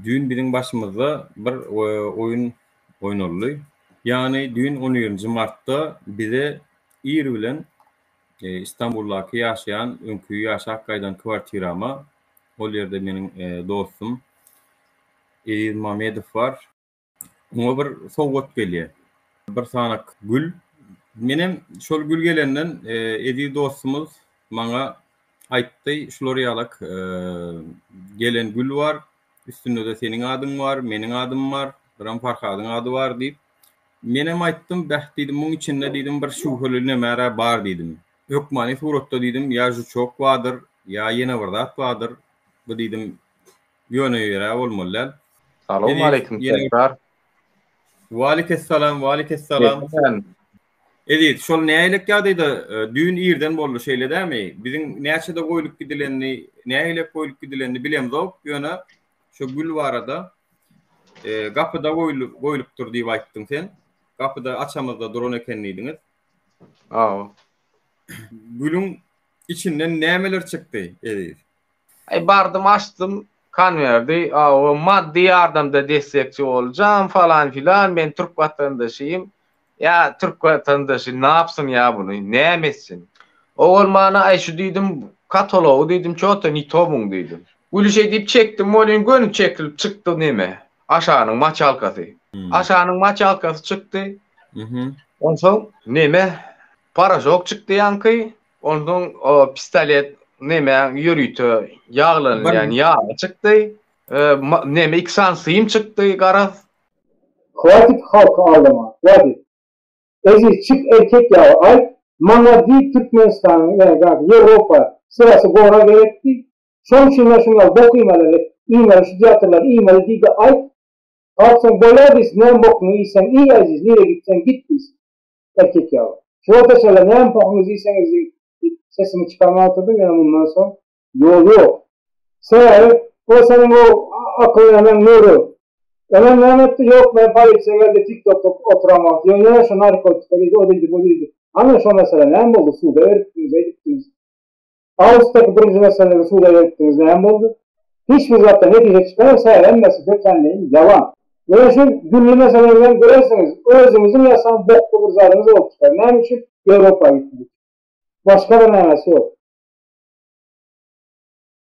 Dün bizim başımızda bir oyun oynarly. Yani dün 17 Mart'ta bize İr bilen İstanbul'daki yaşayan öňkü ýaşa Hakkay'dan kwartirama ol ýerde meniň dostum Eýir Mamedow bar. Oňa bir sowgat gelýär. Bir sanak gül. Menem şol gül gelenden Eýir dostumuz maňa aýtdy, şolary ýalyk gelen gül bar. Üstünde de seniň adyň bar, meniň adym bar, biram Farhadyň ady bar diýip. Menem aýtdym, "Bäh" diýdim, "Muň içinde diýdim bir şuhly nämä bar" diýdim. "Ýok, mani suratda diýdim, ýa çok badyr, ýa ýene bir zat badyr." Bu diýdim, "Ýöne ýere bolmaly." Salamu aleykum tekrar. Wa aleyhisselam, wa aleyhisselam. Evet, şol näýelik ýagdaýda düýün ýerden boldy şeýle dämi? Biziň näçede goýulyp gidilenni, näýelik goýulyp gidilenni bilemzok. Ýöne şu gül barada gapyda goýulypdyr diýip aýtdyň sen. Gapyda açamyzda duran ekenlidiňiz. Gülüň içinden nämeler çykdy? Evet. Bardım açtım, kan verdi. O maddi yardımda destekçi olacağım falan filan. Ben Türk vatandaşıyım. Ya Türk vatandaşı ne yapsın ya bunu? Ne emetsin? Oğul bana şu dedim kataloğu dedim çoğuta nitobun dedim. Gülü şey deyip çektim. Molin gönü çekilip çıktı neme? Aşağının maç halkası. Aşağının maç halkası çıktı. Ondan sonra neme? Paraşok çıktı yankı. Ondan o pistolet neme yürütü yağlan yani yağ çıktı. Neme iksansıyım çıktı garaz. Kıvatik halkı ağlama. Kıvatik. Ezi çık erkek yağı ay. Mana değil Türkmenistan'ın yani Avrupa sırası gora gerekti. Son şunlar bok imaları, imalı şidiyatlar, imalı değil de ay. Kalksan böyle biz ne bokunu iyisen iyi aziz, nereye gitsen git biz. Erkek yağı. Şu ortasıyla ne bokunu iyiyseniz sesimi çıkarmaya oturdum yani bundan sonra. Yok. Sen o senin o akıllı hemen nuru. Hemen Mehmet'te yok ben Paris evvelde TikTok'ta oturamaz. Ya şu narkotikleri o dedi bu dedi. Ama şu mesele ne oldu? Suda öğrettiniz, edittiniz. Ağustos'taki birinci meseleleri suda öğrettiniz ne oldu? Hiçbir zaten netice çıkarsa emmesi kökenleyin yalan. Ve şu günlü meselelerden görersiniz. Özümüzün yasan boklu bir zarınız oldu çıkar. Ne için? Avrupa'ya gittiniz. Başka bir nemesi yok.